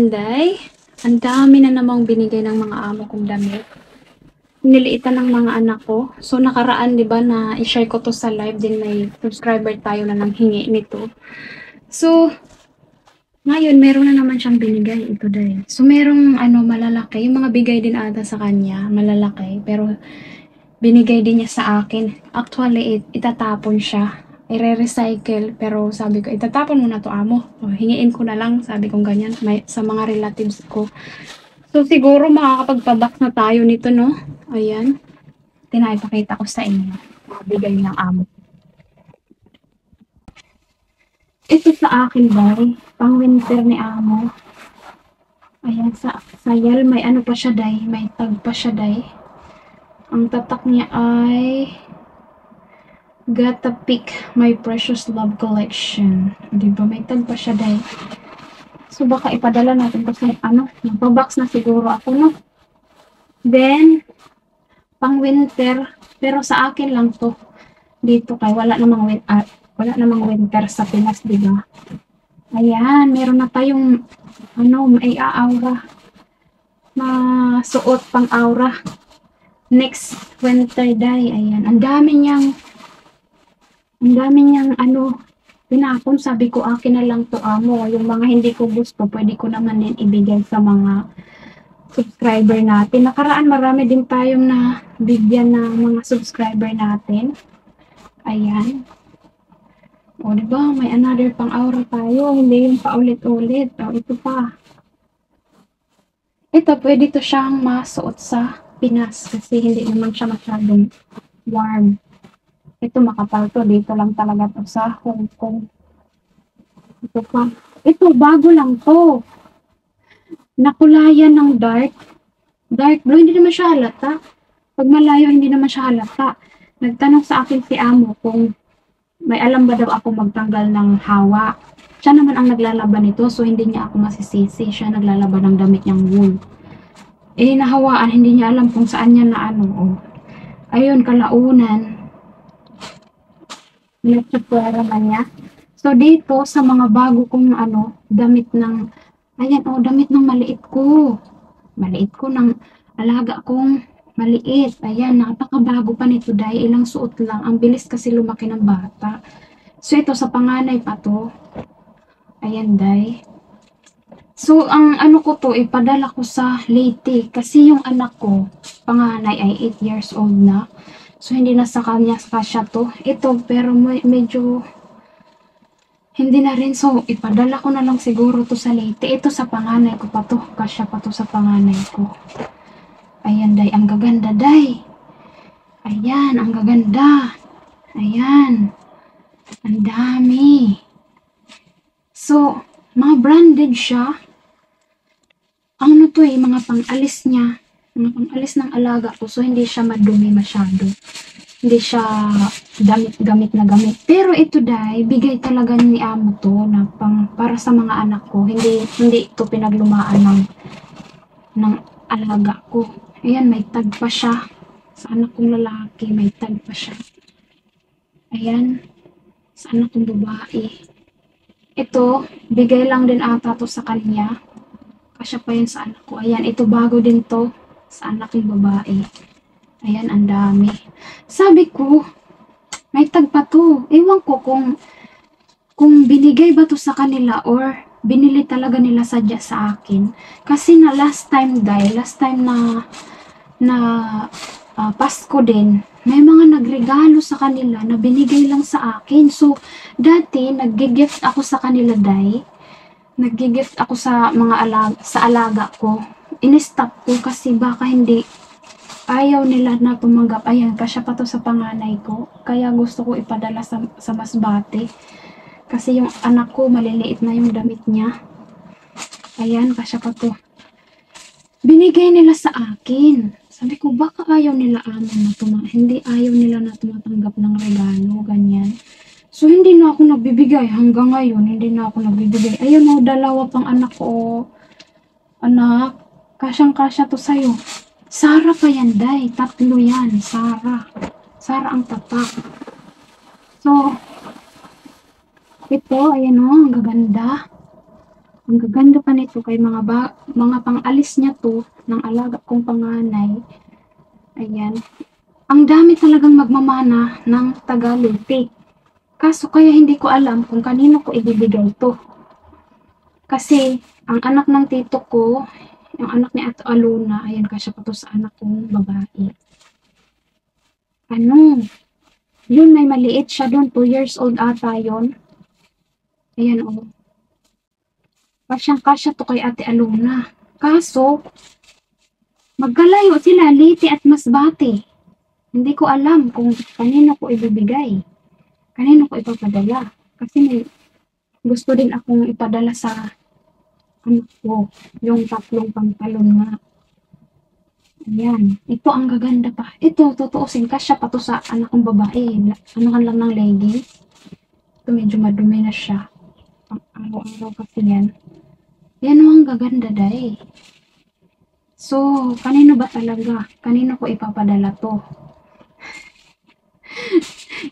Ayan, day. Ang dami na namang binigay ng mga amo kong damit. Niliitan ng mga anak ko. So, nakaraan, di ba, na i-share ko to sa live din, may subscriber tayo na nang hingi nito. So, ngayon, meron na naman siyang binigay. Ito, day. So, merong, malalaki. Yung mga bigay din ata sa kanya, malalaki. Pero, binigay din niya sa akin. Actually, itatapon siya. I-recycle. Pero sabi ko, itatapon mo na to, amo. O, hingiin ko na lang. Sabi kong ganyan. Sa mga relatives ko. So, siguro makakapagpabox na tayo nito, no? Ayan. Tinaipakita ko sa inyo. Bigay ng amo. Ito sa akin, bay. Pang winter ni amo. Ayan, sa sayal. May ano pa siya, day. May tag pa siya, day. Ang tatak niya ay Gotta Pick My Precious Love Collection. Diba? May tag pa siya, day. So, baka ipadala natin kasi, magpabox na siguro ako, no? Then, pang winter, pero sa akin lang to. Dito kay wala namang winter sa Pinas, di ba? Ayan, meron na tayong may aura na suot pang aura. Next winter, day. Ayan, ang dami niyang pinapon. Sabi ko, akin na lang to, amo. Yung mga hindi ko gusto, pwede ko naman din ibigay sa mga subscriber natin. Nakaraan, marami din tayong na bigyan ng mga subscriber natin. Ayan. O, diba? May another pang aura tayo. Hindi yung paulit-ulit. O, ito pa. Ito, pwede to siyang masuot sa Pinas kasi hindi naman siya masyadong warm. Ito, makapal to. Dito lang talaga to sa Hong Kong. Ito pa. Ito, bago lang to. Nakulayan ng dark blue. Hindi naman siya halata. Pag malayo, hindi naman siya halata. Nagtanong sa akin si amo kung may alam ba daw ako magtanggal ng hawa. Siya naman ang naglalaban nito, so hindi niya ako masisisi. Siya naglalaban ng damit niyang wool. Nahawaan, hindi niya alam kung saan niya na Ayun, kalaunan. Nagtutwera na niya. So, dito, sa mga bago kong damit ng, damit ng maliit ko. Maliit ko, ng alaga kong maliit. Ayan, napakabago pa nito, dahil ilang suot lang. Ang bilis kasi lumaki ng bata. So, ito sa panganay pa to. Ayan, day. So, ang ko to, ipadala ko sa Leyte. Kasi yung anak ko, panganay ay 8 years old na. So, hindi na sa kanya kasya to. Ito, pero medyo hindi na rin. So, ipadala ko na lang siguro to sa Leyte. Ito sa panganay ko pa to. Kasya pa to sa panganay ko. Ayan, day. Ang gaganda, day. Ayan, ang gaganda. Ayan. Ang dami. So, mga branded siya. Ano to mga pang-alis niya. Mga pang-alis ng alaga ko. So, hindi siya madumi masyado. Hindi siya gamit na gamit. Pero ito, day, bigay talaga ni amo to na para sa mga anak ko. Hindi ito pinaglumaan ng alaga ko. Ayan, may tag pa siya. Sa anak kong lalaki, may tag pa siya. Ayan. Sa anak kong babae. Ito, bigay lang din ata to sa kanya. Kasya pa yun sa anak ko. Ayan, ito bago din to sa anak kong babae. Ayan, ang dami. Sabi ko, may tag pa to. Ewan ko kung binigay ba to sa kanila or binili talaga nila sadya sa akin. Kasi na last time na Pasko din, may mga nagregalo sa kanila na binigay lang sa akin. So, dati, nag-gift ako sa kanila, day. Nag-gift ako sa mga alaga ko. In-stop ko kasi baka hindi ayaw nila na tumanggap. Ayan, kasya pa to sa panganay ko. Kaya gusto ko ipadala sa Masbate. Kasi yung anak ko, maliliit na yung damit niya. Ayan, kasya pa to. Binigay nila sa akin. Sabi ko, baka ayaw nila hindi ayaw nila na tumatanggap ng regalo, ganyan. So, hindi na ako nagbibigay. Hanggang ngayon, hindi na ako nagbibigay. Ayun, dalawa pang anak ko. Anak, kasyang-kasya to sa'yo. Sara pa yan, day. 3 yan. Sara ang tatak. So, ito, ayan ang gaganda. Ang gaganda pa nito kay mga pang-alis niya 'to ng alaga kong panganay. Ayan. Ang dami talagang magmamana ng Tagalogte. Kaso kaya hindi ko alam kung kanino ko ibibigay 'to. Kasi ang anak ng tito ko, yung anak ni Ate Alona, ayan kasya pa 'to sa anak kong babae. Ano, yun may maliit siya dun, 2 years old ata yun. Ayan oh. Kasyang-kasya 'to kay Ate Alona. Kaso, magkalayo sila, Leyte at Masbate. Hindi ko alam kung kanino ko ibibigay. Kanino ko ipapadala. Kasi may gusto din akong ipadala sa anak ko, yung 3 pantalon nga. Ayan. Ito ang gaganda pa. Ito, tutuusin kasya pa to sa anak kong babae. Anuhan lang ng leggings. Ito medyo madumi na siya. Pang araw-araw kasi yan. Yan ang gaganda dahil. So, kanino ba talaga? Kanino ko ipapadala to?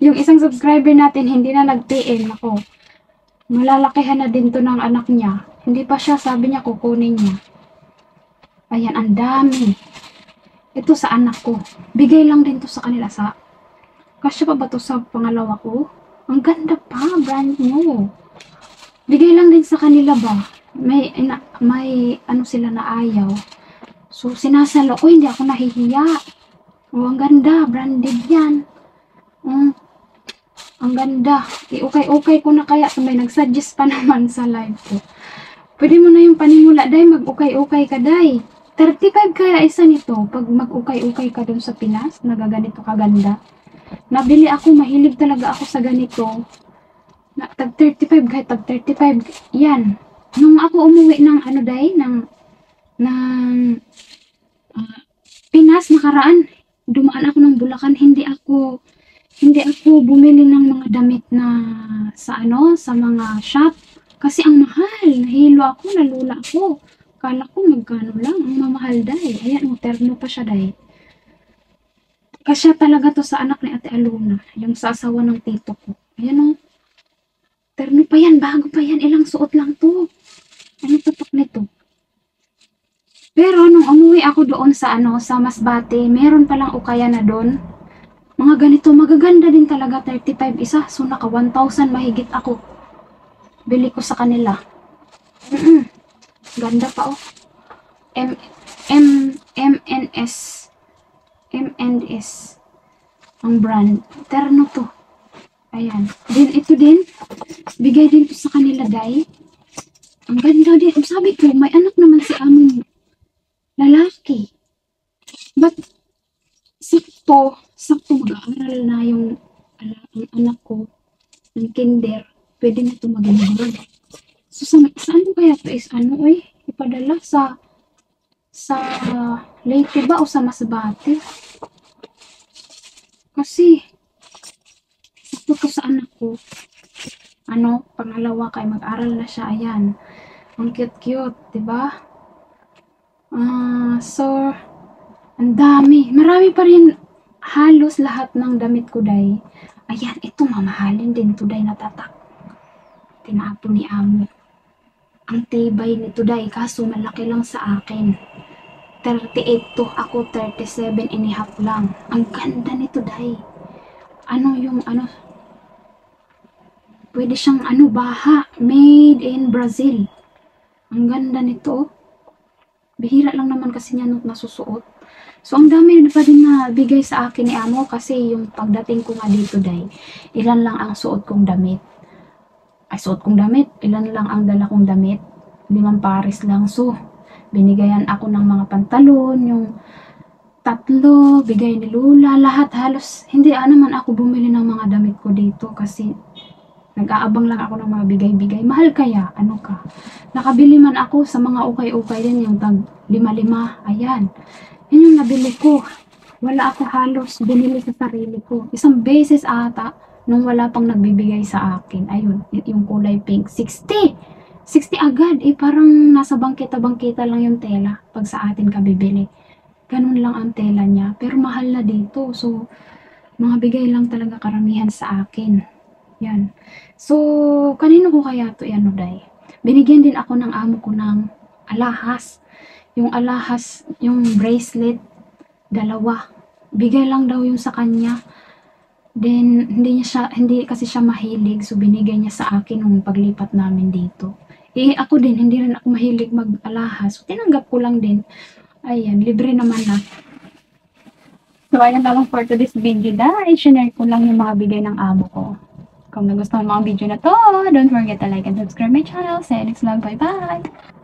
Yung isang subscriber natin, hindi na nag-PM ako. Malalakihan na din to ng anak niya. Hindi pa siya, sabi niya, kukunin niya. Ayan, ang dami. Ito sa anak ko. Bigay lang din to sa kanila sa... Kasya pa ba to sa pangalawa ko? Ang ganda pa, brand new. Bigay lang din sa kanila ba? May ano sila na ayaw. So, sinasalo ko, hindi ako nahihiya. Oh, ang ganda, branded yan. Ang ganda. I-okay-okay ko na kaya. May nag-suggest pa naman sa live ko. Pwede mo na yung panimula, day. Mag-okay-okay ka, day. 35 kaya isa nito. Pag mag-okay-okay ka dun sa Pinas, nagaganito kaganda. Nabili ako, mahilig talaga ako sa ganito. Tag 35 kahit tag 35. Yan. Nung ako umuwi ng ano, day, ng Pinas nakaraan, dumaan ako ng Bulacan, hindi ako bumili ng mga damit na sa mga shop kasi ang mahal. Nahilo ako, nalula ako. Kala ko magkano lang, ang mamahal dahil. Ayan, terno pa siya dahil. Kasya talaga to sa anak ni Ate Alona, yung sa asawa ng tito ko. Ayan o, terno pa yan, bago pa yan, ilang suot lang to. Ano tatak nito? Pero nung umuwi ako doon sa sa Masbate, meron palang ukaya na doon. Mga ganito, magaganda din talaga, 35 isa. So, naka 1,000 mahigit ako. Bili ko sa kanila. Ganda pa, oh. M, MNS. MNS. Ang brand. Terno to. Ayan. Ito din. Bigay din to sa kanila, day. Ang ganda din. Sabi ko, may anak naman si among lalaki. But, sakto mag-aaral na yung anak ko ng kinder, pwede na ito mag-aaral. So, saan ko kaya ito is ipadala sa Leyte ba o sa Masbate? Kasi, sakto to sa anak ko. Pangalawa kay mag-aral na siya, ayan. Ang cute-cute, diba? So, ang dami. Marami pa rin halos lahat ng damit ko, day. Ayan, ito mamahalin din to, day, natatak. Tinapon ni amo. Ang tibay nito, day, kaso malaki lang sa akin. 38 to, ako 37 and a half lang. Ang ganda nito, day. Pwede siyang baha. Made in Brazil. Ang ganda nito, bihira lang naman kasi niya nasusuot. So, ang dami pa din na bigay sa akin ni amo kasi yung pagdating ko nga dito, day, ilan lang ang suot kong damit. Ilan lang ang dala kong damit. 5 pares lang. So, binigayan ako ng mga pantalon, yung 3, bigay ni Lula, lahat halos. Hindi naman ako bumili ng mga damit ko dito kasi nag-aabang lang ako ng mga bigay-bigay. Mahal kaya? Ano ka? Nakabili man ako sa mga ukay-ukay din, yung tag 5-5. Ayan. Yun yung nabili ko. Wala ako halos binili sa sarili ko. Isang beses ata, nung wala pang nagbibigay sa akin. Ayun, yung kulay pink. 60 agad. Parang nasa bangkita-bangkita lang yung tela pag sa atin ka bibili. Ganun lang ang tela niya. Pero mahal na dito. So, mga bigay lang talaga karamihan sa akin. Yan. So, kanino ko kaya ito day? Binigyan din ako ng amo ko ng alahas. Yung alahas, yung bracelet, dalawa. Bigay lang daw yung sa kanya. Then, hindi kasi siya mahilig. So, binigay niya sa akin nung paglipat namin dito. Eh, ako din, hindi rin ako mahilig mag-alahas. So, tinanggap ko lang din. Ayan, libre naman na. So, ayan lang for today's video dahil share ko lang yung mga bigay ng amo ko. Kung nagustuhan mo ang video na to, don't forget to like and subscribe my channel. See you next vlog. Bye-bye!